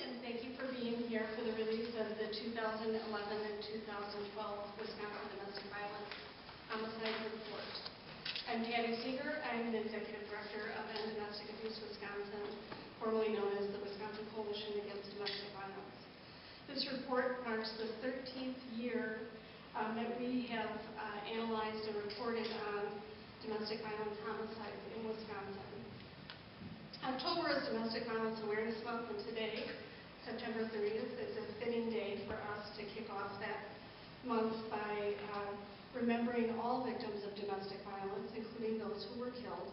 and thank you for being here for the release of the 2011 and 2012 Wisconsin Domestic Violence Homicide Report. I'm Patty Seeger. I'm the Executive Director of End Domestic Abuse Wisconsin, formerly known as the Wisconsin Coalition Against Domestic Violence. This report marks the 13th year that we have analyzed and reported on domestic violence homicides in Wisconsin. October is Domestic Violence Awareness Month, and today, September 30th, is a fitting day for us to kick off that month by remembering all victims of domestic violence, including those who were killed,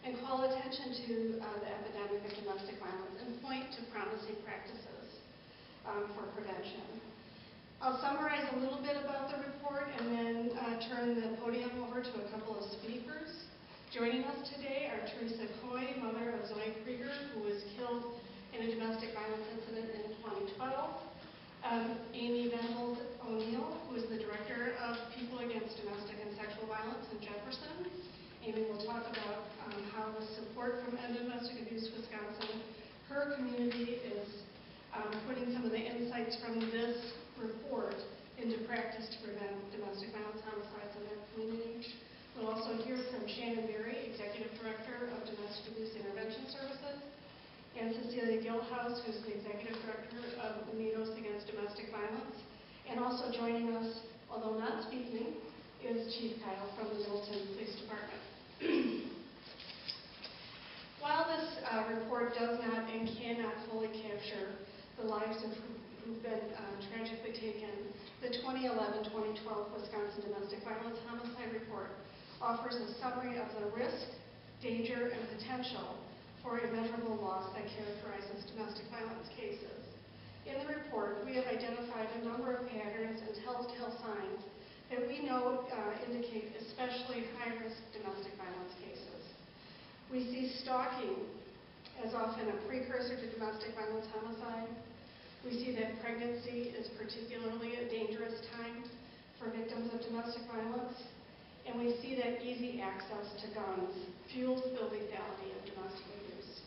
and call attention to the epidemic of domestic violence and point to promising practices for prevention. I'll summarize a little bit about the report and then turn the podium over to a couple of speakers. Joining us today are Teresa Coy, mother of Zoe Krieger, who was killed in a domestic violence incident in 2012. Amy Venables O'Neill, who is the Director of People Against Domestic and Sexual Violence in Jefferson. Amy will talk about how with support from End Domestic Abuse Wisconsin, her community is putting some of the insights from this report into practice to prevent domestic violence homicides in their community. We'll also hear from Shannon Berry, Executive Director of Domestic Abuse Intervention Services, and Cecilia Gilhouse, who's the Executive Director of Unidos Against Domestic Violence. And also joining us, although not speaking, is Chief Kyle from the Middleton Police Department. While this report does not and cannot fully capture the lives of who've been tragically taken, the 2011-2012 Wisconsin Domestic Violence Homicide Report offers a summary of the risk, danger, and potential for immeasurable loss that characterizes domestic violence cases. In the report, we have identified a number of patterns and telltale signs that we know indicate especially high-risk domestic violence cases. We see stalking as often a precursor to domestic violence homicide. We see that pregnancy is particularly a dangerous time for victims of domestic violence. And we see that easy access to guns fuels the lethality of domestic abuse.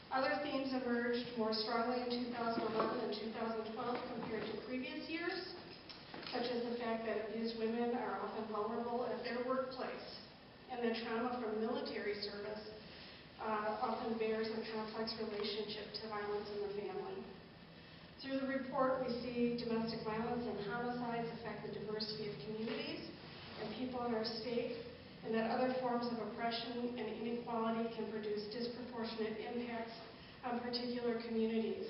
Other themes emerged more strongly in 2011 and 2012 compared to previous years, such as the fact that abused women are often vulnerable at their workplace, and that trauma from military service often bears a complex relationship to violence in the family. Through the report, we see domestic violence and homicides affect the diversity of communities and people in our state, and that other forms of oppression and inequality can produce disproportionate impacts on particular communities.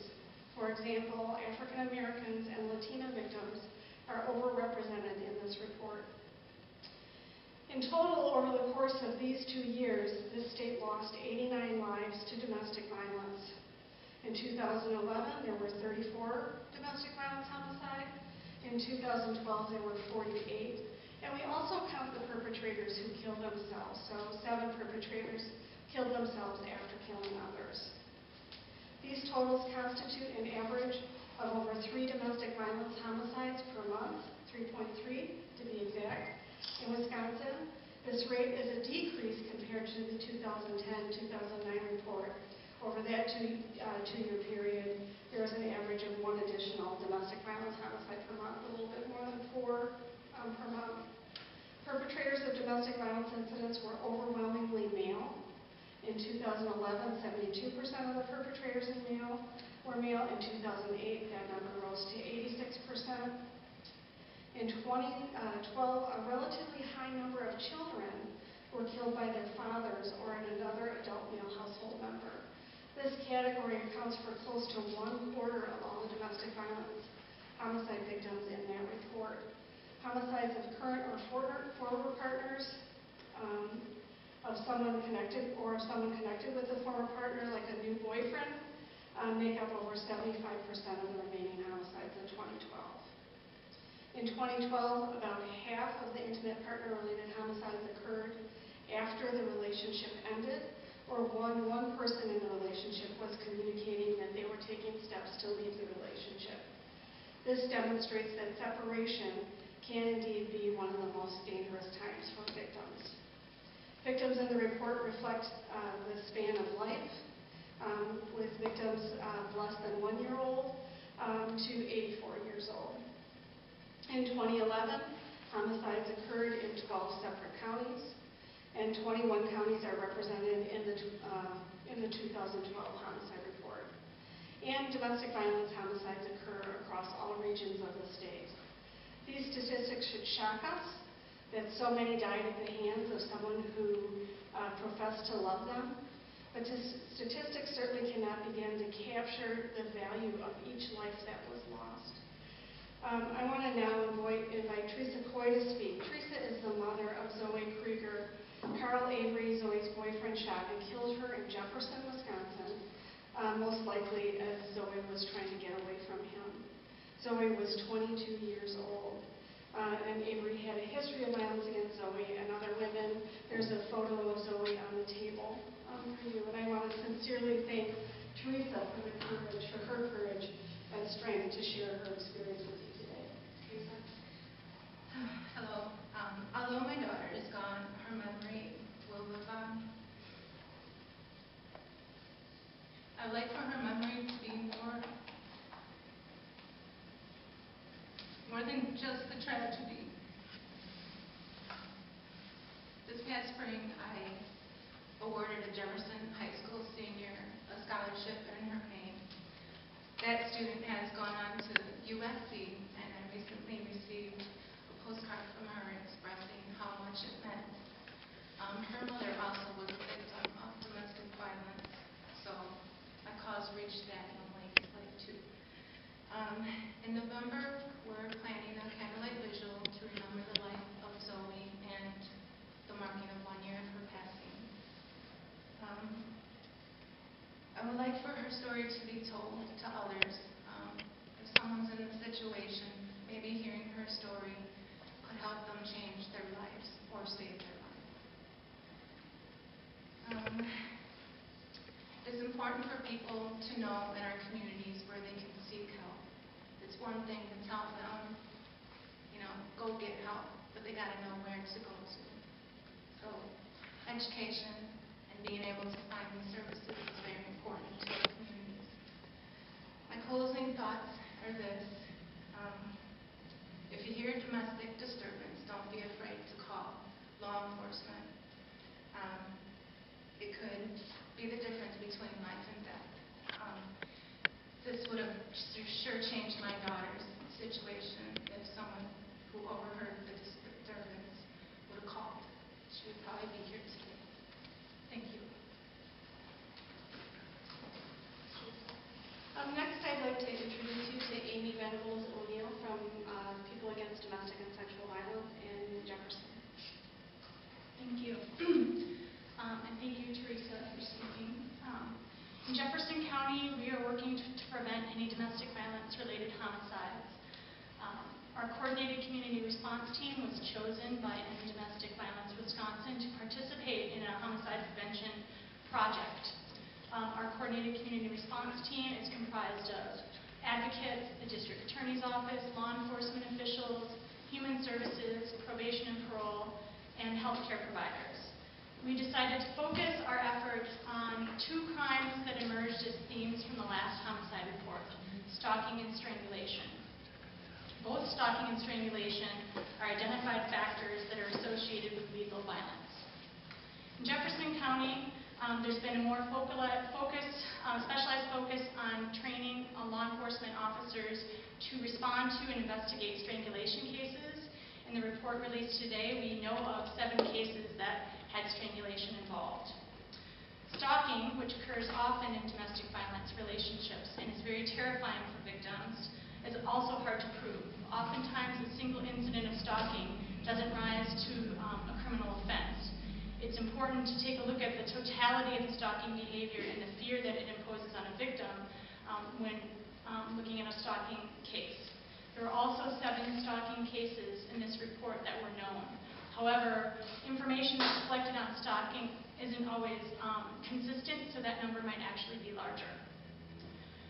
For example, African Americans and Latina victims are overrepresented in this report. In total, over the course of these 2 years, this state lost 89 lives to domestic violence. In 2011, there were 34 domestic violence homicides. In 2012, there were 48. And we also count the perpetrators who killed themselves. So 7 perpetrators killed themselves after killing others. These totals constitute an average of over 3 domestic violence homicides per month, 3.3 to be exact. In Wisconsin, this rate is a decrease compared to the 2010-2009 report. Over that two-year period, there is an average of 1 additional domestic violence homicide per month, a little bit more than 4 per month. Perpetrators of domestic violence incidents were overwhelmingly male. In 2011, 72% of the perpetrators were male. In 2008, that number rose to 86%. In 2012, a relatively high number of children were killed by their fathers or another adult male household member. This category accounts for close to 1/4 of all the domestic violence homicide victims in that report. Homicides of current or former partners, of someone connected with a former partner, like a new boyfriend, make up over 75% of the remaining homicides in 2012. In 2012, about half of the intimate partner-related homicides occurred after the relationship ended, or one person in the relationship was communicating that they were taking steps to leave the relationship. This demonstrates that separation can indeed be one of the most dangerous times for victims. Victims in the report reflect the span of life, with victims less than 1 year old to 84 years old. In 2011, homicides occurred in 12 separate counties, and 21 counties are represented in the 2012 homicide report. And domestic violence homicides occur across all regions of the state. These statistics should shock us, that so many died at the hands of someone who professed to love them. But statistics certainly cannot begin to capture the value of each life that was lost. I want to now invite Teresa Coy to speak. Teresa is the mother of Zoe Krieger. Carl Avery, Zoe's boyfriend, shot and killed her in Jefferson, Wisconsin, most likely as Zoe was trying to get away from him. Zoe was 22 years old, and Avery had a history of violence against Zoe and other women. There's a photo of Zoe on the table for you, and I want to sincerely thank Teresa for her courage and strength to share her experience with you today. Teresa? Hello. Although my daughter is gone, her memory will live on. I would like for her memory to be more than just the tragedy. This past spring, I awarded a Jefferson High School senior a scholarship in her name. That student has gone on to USC, and I recently received a postcard from her expressing how much it meant. Her mother also was a victim of domestic violence, so my cause reached that young lady's life too. In November, we're planning a candlelight vigil to remember the life of Zoe and the marking of 1 year of her passing. I would like for her story to be told to others. If someone's in the situation, maybe hearing her story could help them change their lives or save their lives. It's important for people to know in our communities where they can seek help. It's one thing to tell them, go get help, but they got to know where to go to. So education and being able to find these services is very important to our communities. My closing thoughts are this. If you hear domestic disturbance, don't be afraid to call law enforcement. It could be the difference between life and death. This would have sure changed my daughter's situation if someone who overheard the disturbance would have called. She would probably be here today. Thank you. Next, I'd like to introduce you to Amy Venables O'Neill from People Against Domestic and Sexual Violence in Jefferson. Thank you. And thank you, Teresa, for speaking. In Jefferson County, we are working to prevent any domestic violence-related homicides. Our coordinated community response team was chosen by End Domestic Violence Wisconsin to participate in a homicide prevention project. Our coordinated community response team is comprised of advocates, the district attorney's office, law enforcement officials, human services, probation and parole, and healthcare providers. We decided to focus our efforts on two crimes that emerged as themes from the last homicide report: stalking and strangulation. Both stalking and strangulation are identified factors that are associated with lethal violence. In Jefferson County, there's been a more specialized focus on training law enforcement officers to respond to and investigate strangulation cases. In the report released today, we know of 7 cases that had strangulation involved. Stalking, which occurs often in domestic violence relationships and is very terrifying for victims, is also hard to prove. Oftentimes, a single incident of stalking doesn't rise to a criminal offense. It's important to take a look at the totality of the stalking behavior and the fear that it imposes on a victim when looking at a stalking case. There are also 7 stalking cases in this report that were known. However, information that's collected on stalking isn't always consistent, so that number might actually be larger.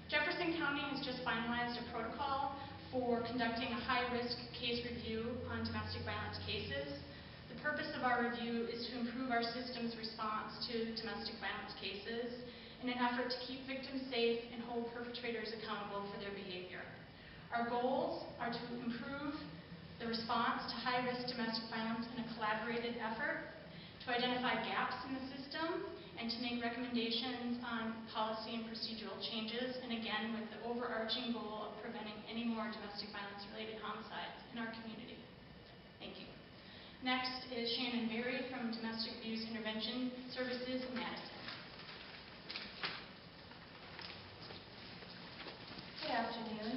Jefferson County has just finalized a protocol for conducting a high-risk case review on domestic violence cases. The purpose of our review is to improve our system's response to domestic violence cases in an effort to keep victims safe and hold perpetrators accountable for their behavior. Our goals are to improve the response to high-risk domestic violence in a collaborated effort, to identify gaps in the system, and to make recommendations on policy and procedural changes, and again with the overarching goal of preventing any more domestic violence-related homicides in our community. Thank you. Next is Shannon Berry from Domestic Abuse Intervention Services in Madison. Good afternoon.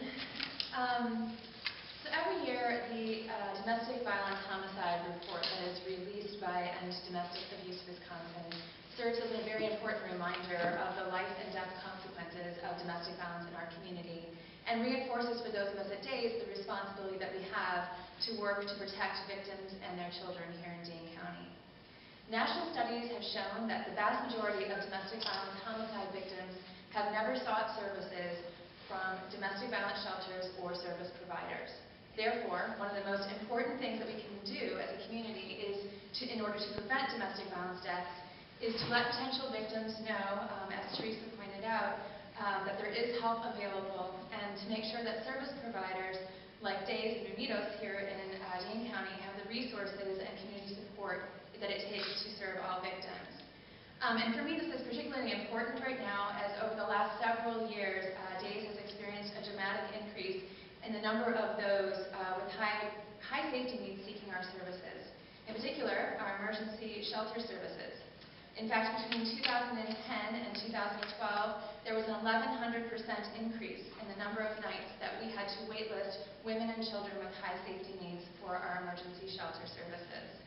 So every year, the Domestic Violence Homicide Report that is released by End Domestic Abuse Wisconsin serves as a very important reminder of the life and death consequences of domestic violence in our community, and reinforces for those of us at DAYS the responsibility that we have to work to protect victims and their children here in Dane County. National studies have shown that the vast majority of domestic violence homicide victims have never sought services from domestic violence shelters or service providers. Therefore, one of the most important things that we can do as a community is in order to prevent domestic violence deaths, is to let potential victims know, as Teresa pointed out, that there is help available, and to make sure that service providers like DAYS and Unidos here in Dane County have the resources and community support that it takes to serve all victims. And for me, this is particularly important right now, as over the last several years, DAYS has experienced a dramatic increase in the number of those with high safety needs seeking our services. In particular, our emergency shelter services. In fact, between 2010 and 2012, there was an 1,100% increase in the number of nights that we had to waitlist women and children with high safety needs for our emergency shelter services.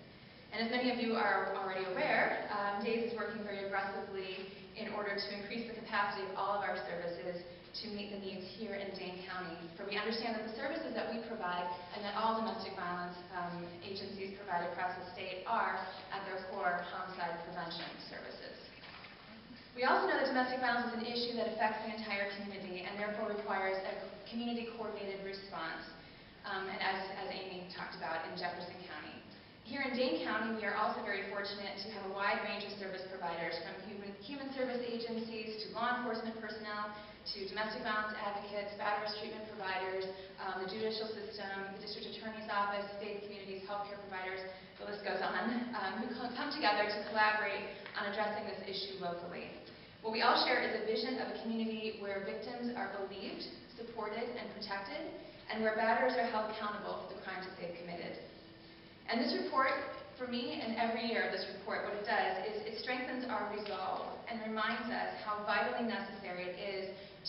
And as many of you are already aware, DAYS is working very aggressively in order to increase the capacity of all of our services to meet the needs here in Dane County. For we understand that the services that we provide and that all domestic violence agencies provide across the state are, at their core, homicide prevention services. We also know that domestic violence is an issue that affects the entire community and therefore requires a community-coordinated response, and as Amy talked about, in Jefferson County. Here in Dane County, we are also very fortunate to have a wide range of service providers, from human service agencies to law enforcement personnel, to domestic violence advocates, bad arrest treatment providers, the judicial system, the district attorney's office, faith communities, healthcare providers, the list goes on, who come together to collaborate on addressing this issue locally. What we all share is a vision of a community where victims are believed, supported, and protected, and where batters are held accountable for the crimes that they've committed. And this report, for me, and every year this report, what it does is it strengthens our resolve and reminds us how vitally necessary it is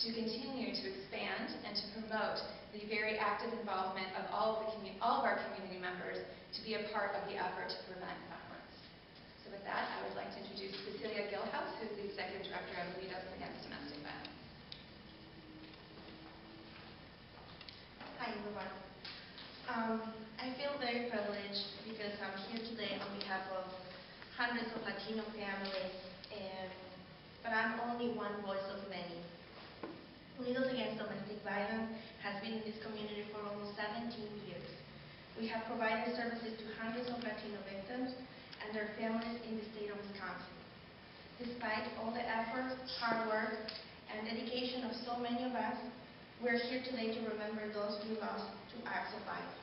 to continue to expand and to promote the very active involvement of all of our community members to be a part of the effort to prevent violence. So with that, I would like to introduce Cecilia Gilhouse, who is the Executive Director of Unidos Against Domestic Violence. Hi, everyone. I feel very privileged because I'm here today on behalf of hundreds of Latino families, but I'm only one voice of many. Unidos Against Domestic Violence has been in this community for almost 17 years. We have provided services to hundreds of Latino victims and their families in the state of Wisconsin. Despite all the effort, hard work, and dedication of so many of us, we're here today to remember those we lost to acts of violence.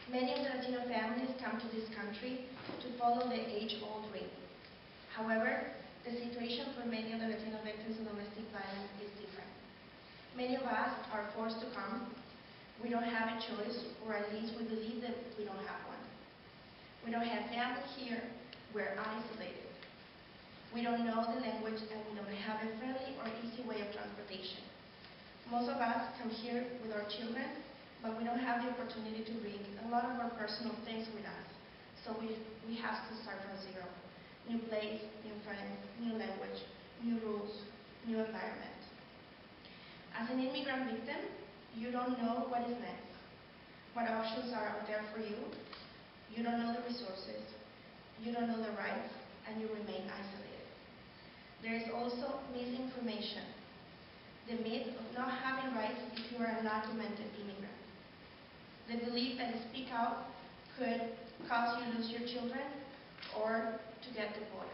Many of the Latino families come to this country to follow the age-old dream. However, the situation for many of the Latino victims of domestic violence is different. Many of us are forced to come. We don't have a choice, or at least we believe that we don't have one. We don't have family here. We're isolated. We don't know the language, and we don't have a friendly or easy way of transportation. Most of us come here with our children, but we don't have the opportunity to bring a lot of our personal things with us. So we have to start from zero. New place, new friends, new language, new rules, new environment. As an immigrant victim, you don't know what is next, what options are out there for you. You don't know the resources, you don't know the rights, and you remain isolated. There is also misinformation, the myth of not having rights if you are a undocumented immigrant. The belief that to speak out could cause you to lose your children or to get deported.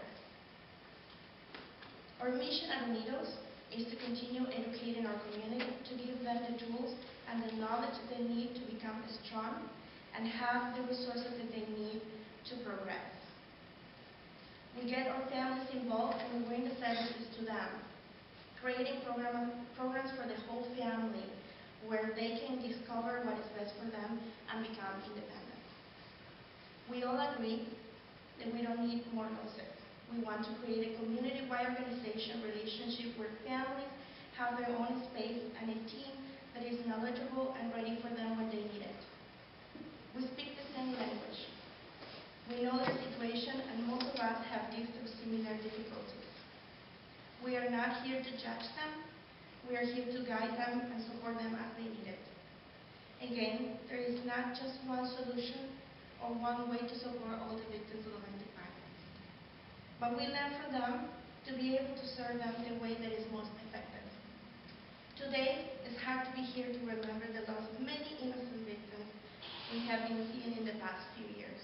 Our mission at Unidos is to continue educating our community, to give them the tools and the knowledge they need to become strong and have the resources that they need to progress. We get our families involved and we bring the services to them, creating programs for the whole family where they can discover what is best for them and become independent. We all agree that we don't need more nurses. We want to create a community-wide organization relationship where families have their own space and a team that is knowledgeable and ready for them when they need it. We speak the same language. We know their situation, and most of us have lived through similar difficulties. We are not here to judge them. We are here to guide them and support them as they need it. Again, there is not just one solution or one way to support all the victims of domestic violence. But we learn from them to be able to serve them the way that is most effective. Today, it's hard to be here to remember the loss of many innocent victims we have been seeing in the past few years,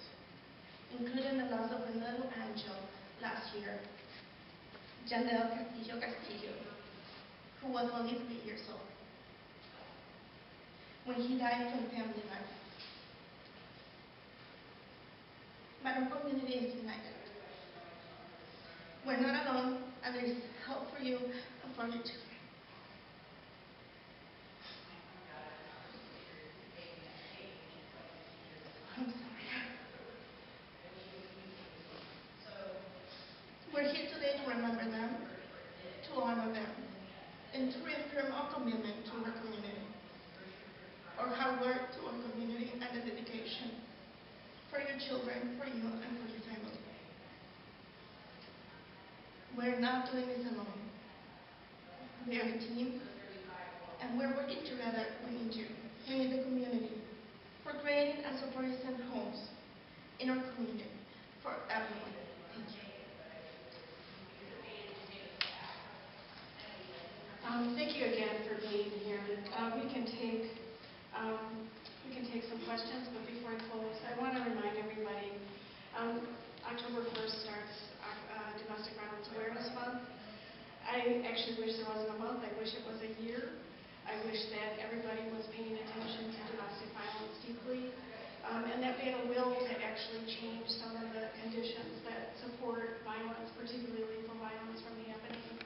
including the loss of a little angel last year, Yandel Castillo, who was only 3 years old, when he died from family violence. But our community is united. We're not alone, and there is help for you and for your children. I'm sorry. We're here today to remember them, to honor them, and to reaffirm our commitment to our community, our hard work to our community, and the dedication for your children, for you, and for your family. We're not doing this alone. We are a team, and we're working together. We need you. We need the community for creating and supporting safe homes in our community for everyone. Thank you. Thank you again for being here. We can take some questions, but before I close, I want to remind everybody, October 1st starts Domestic Violence Awareness Month. I actually wish there wasn't a month. I wish it was a year. I wish that everybody was paying attention to domestic violence deeply, and that we had a will to actually change some of the conditions that support violence, particularly lethal violence, from happening.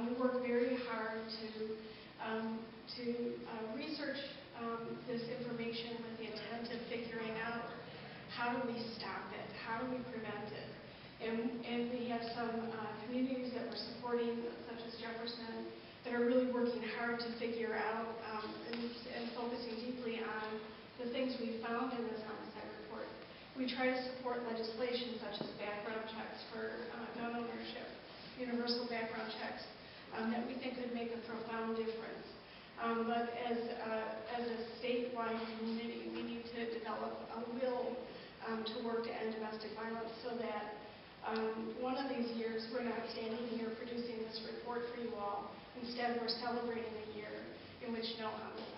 We work very hard to research this information with the intent of figuring out how do we stop it, how do we prevent it. And we have some communities that we're supporting, such as Jefferson, that are really working hard to figure out and focusing deeply on the things we found in this homicide report. We try to support legislation such as background checks for gun ownership, universal background checks, that we think could make a profound difference. But as a statewide community, we need to develop a will to work to end domestic violence so that one of these years we're not standing here producing this report for you all. Instead, we're celebrating a year in which no homicide